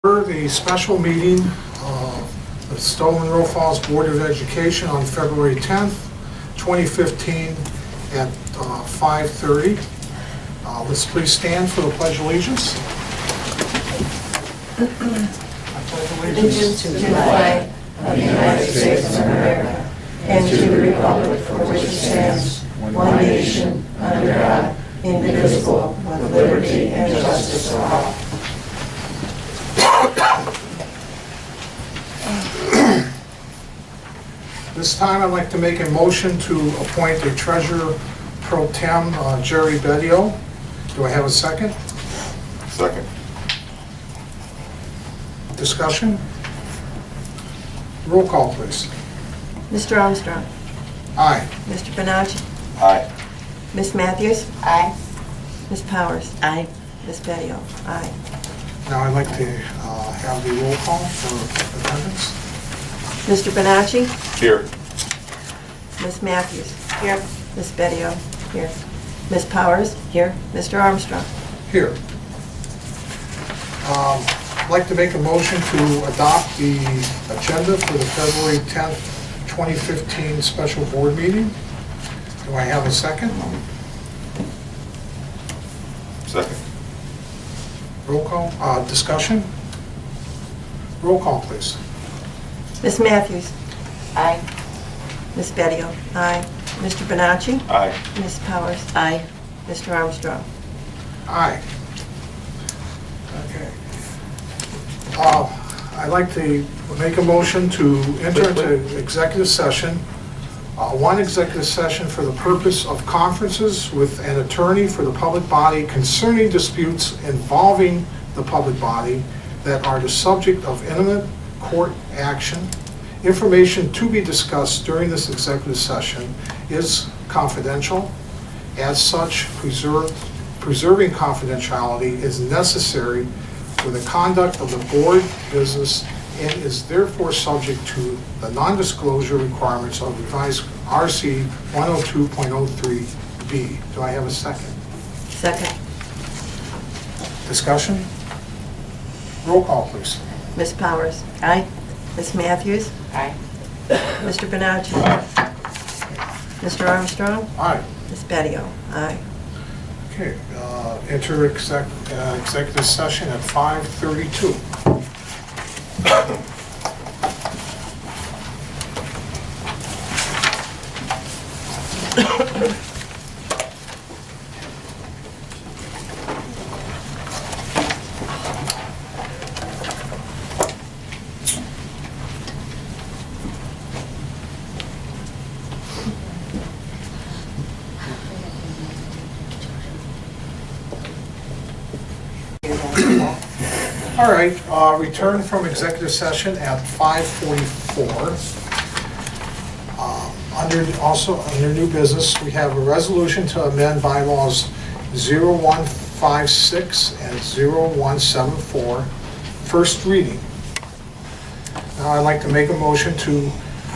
The special meeting of the Stow Munroe Falls Board of Education on February 10th, 2015 at 5:30. Let's please stand for the Pledge of Allegiance. I pledge Allegiance to the flag of the United States of America and to the republic for which it stands, one nation, under God, indivisible, with liberty and justice for all. This time I'd like to make a motion to appoint a treasurer pro tem, Jerry Bedio. Do I have a second? Second. Discussion? Roll call, please. Mr. Armstrong. Aye. Mr. Bonacci. Aye. Ms. Matthews. Aye. Ms. Powers. Aye. Ms. Bedio. Aye. Now I'd like to have the roll call for attendance. Mr. Bonacci. Here. Ms. Matthews. Here. Ms. Bedio. Here. Ms. Powers. Here. Mr. Armstrong. Here. I'd like to make a motion to adopt the agenda for the February 10th, 2015 special board meeting. Do I have a second? Second. Roll call, discussion? Roll call, please. Ms. Matthews. Aye. Ms. Bedio. Aye. Mr. Bonacci. Aye. Ms. Powers. Aye. Mr. Armstrong. Aye. Okay. I'd like to make a motion to enter into executive session. One executive session for the purpose of conferences with an attorney for the public body concerning disputes involving the public body that are the subject of imminent court action. Information to be discussed during this executive session is confidential. As such, preserving confidentiality is necessary for the conduct of the board business and is therefore subject to the non-disclosure requirements of revised RC 102.03B. Do I have a second? Second. Discussion? Roll call, please. Ms. Powers. Aye. Ms. Matthews. Aye. Mr. Bonacci. Mr. Armstrong. Aye. Ms. Bedio. Aye. Okay, enter executive session at 5:32. All right, return from executive session at 5:44. Under new business, we have a resolution to amend bylaws 0156 and 0174, first reading. Now I'd like to make a motion to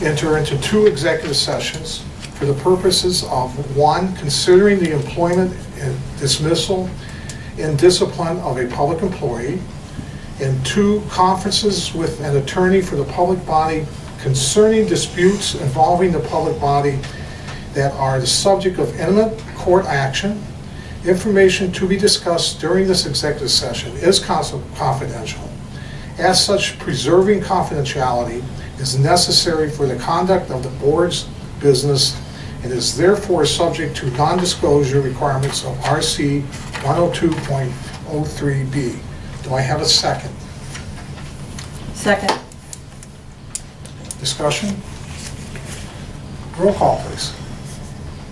enter into two executive sessions for the purposes of, one, considering the employment and dismissal and discipline of a public employee, and two, conferences with an attorney for the public body concerning disputes involving the public body that are the subject of imminent court action. Information to be discussed during this executive session is confidential. As such, preserving confidentiality is necessary for the conduct of the board's business and is therefore subject to non-disclosure requirements of RC 102.03B. Do I have a second? Second. Discussion? Roll call, please.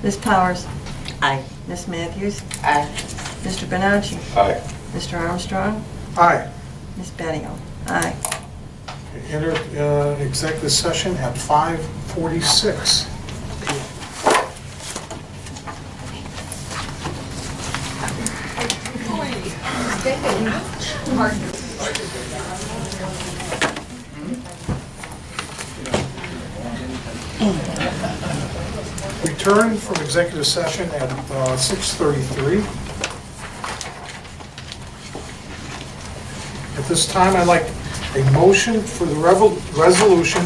Ms. Powers. Aye. Ms. Matthews. Aye. Mr. Bonacci. Aye. Mr. Armstrong. Aye. Ms. Bedio. Aye. Enter executive session at 5:46. Return from executive session at 6:33. At this time, I'd like a motion for the resolution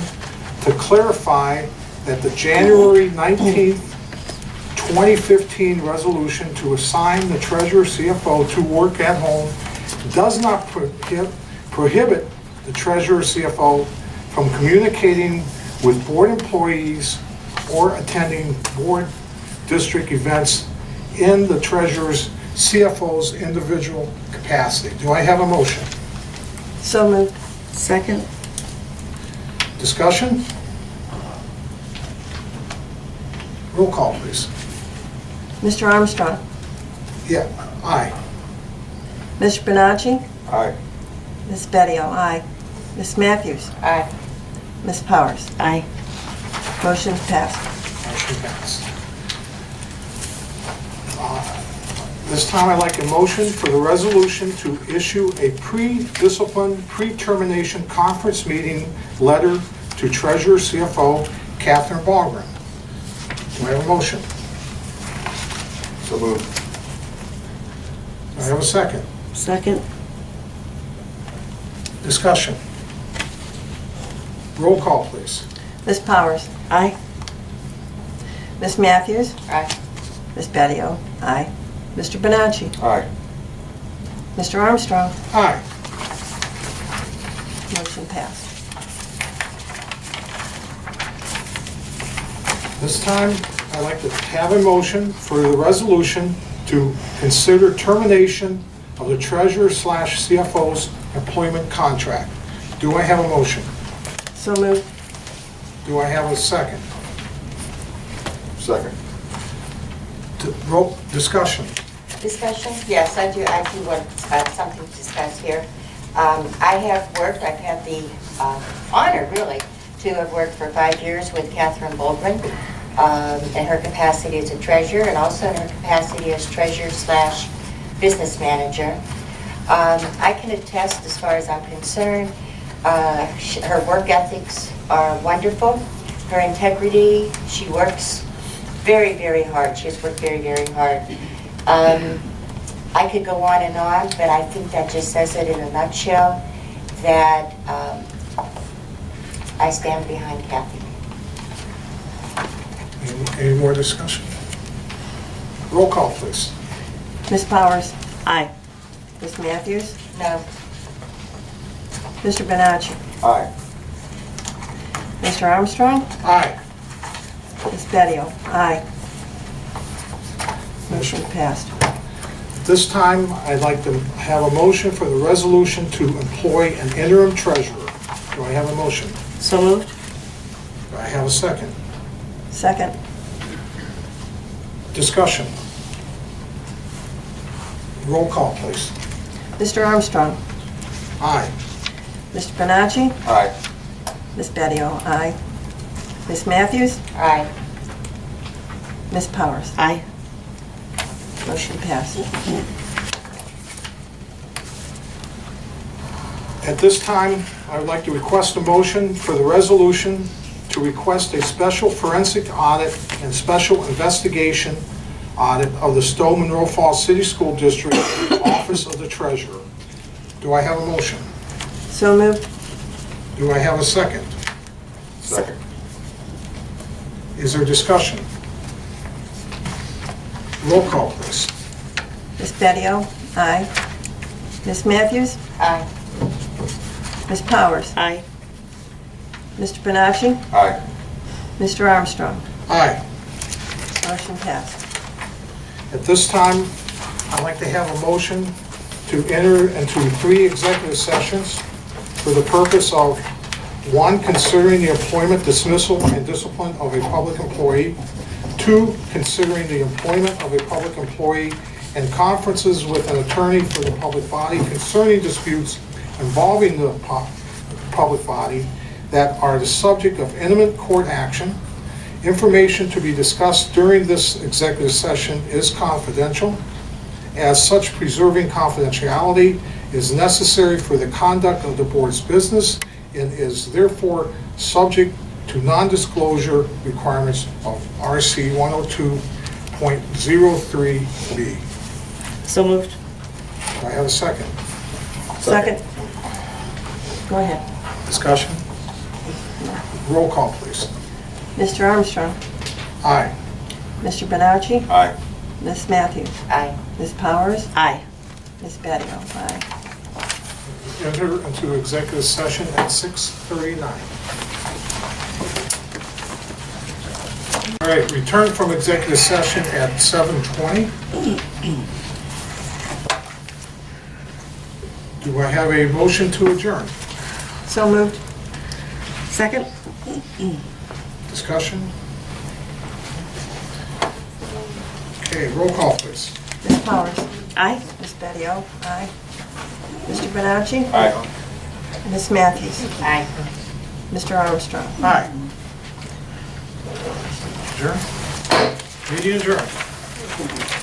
to clarify that the January 19th, 2015 resolution to assign the treasurer CFO to work at home does not prohibit the treasurer CFO from communicating with board employees or attending board district events in the treasurer's CFO's individual capacity. Do I have a motion? So moved. Second. Discussion? Roll call, please. Mr. Armstrong? Yeah, aye. Mr. Benacci? Aye. Ms. Bedio? Aye. Ms. Matthews? Aye. Ms. Powers? Aye. Motion passed. Motion passed. This time, I'd like a motion for the resolution to issue a pre-discipline, pre-termination conference meeting letter to Treasurer CFO Catherine Ballgren. Do I have a motion? So moved. Do I have a second? Second. Discussion. Roll call, please. Ms. Powers? Aye. Ms. Matthews? Aye. Ms. Bedio? Aye. Mr. Benacci? Aye. Mr. Armstrong? Aye. Motion passed. This time, I'd like to have a motion for the resolution to consider termination of the treasurer/CFO's employment contract. Do I have a motion? So moved. Do I have a second? Second. Discussion. Discussion? Yes, I do want something to discuss here. I have worked, I've had the honor, really, to have worked for 5 years with Catherine Ballgren in her capacity as a treasurer and also in her capacity as treasurer/business manager. I can attest, as far as I'm concerned, her work ethics are wonderful. Her integrity, she works very, very hard. She has worked very, very hard. I could go on, but I think that just says it in a nutshell, that I stand behind Kathy. Any more discussion? Roll call, please. Ms. Powers? Aye. Ms. Matthews? No. Mr. Benacci? Aye. Mr. Armstrong? Aye. Ms. Bedio? Aye. Motion passed. This time, I'd like to have a motion for the resolution to employ an interim treasurer. Do I have a motion? So moved. Do I have a second? Second. Discussion. Roll call, please. Mr. Armstrong? Aye. Mr. Benacci? Aye. Ms. Bedio? Aye. Ms. Matthews? Aye. Ms. Powers? Aye. Motion passed. At this time, I would like to request a motion for the resolution to request a special forensic audit and special investigation audit of the Stow Munroe Falls City School District Office of the Treasurer. Do I have a motion? So moved. Do I have a second? Second. Is there discussion? Roll call, please. Ms. Bedio? Aye. Ms. Matthews? Aye. Ms. Powers? Aye. Mr. Benacci? Aye. Mr. Armstrong? Aye. Motion passed. At this time, I'd like to have a motion to enter into 3 executive sessions for the purpose of 1, considering the employment, dismissal, and discipline of a public employee. 2, considering the employment of a public employee and conferences with an attorney for the public body concerning disputes involving the public body that are the subject of imminent court action. Information to be discussed during this executive session is confidential. As such, preserving confidentiality is necessary for the conduct of the board's business and is therefore subject to non-disclosure requirements of RC 102.03B. So moved. Do I have a second? Second. Go ahead. Discussion? Roll call, please. Mr. Armstrong, Aye. Mr. Benacci, Aye. Ms. Matthews, Aye. Ms. Powers, Aye. Ms. Bedio, aye. Enter into executive session at 6:39. All right, return from executive session at 7:20. Do I have a motion to adjourn? So moved. Second? Discussion? Okay, roll call, please. Ms. Powers, Aye. Ms. Bedio, aye. Mr. Benacci, Aye. Ms. Matthews, Aye. Mr. Armstrong. Aye. Adjourn? Meeting adjourned.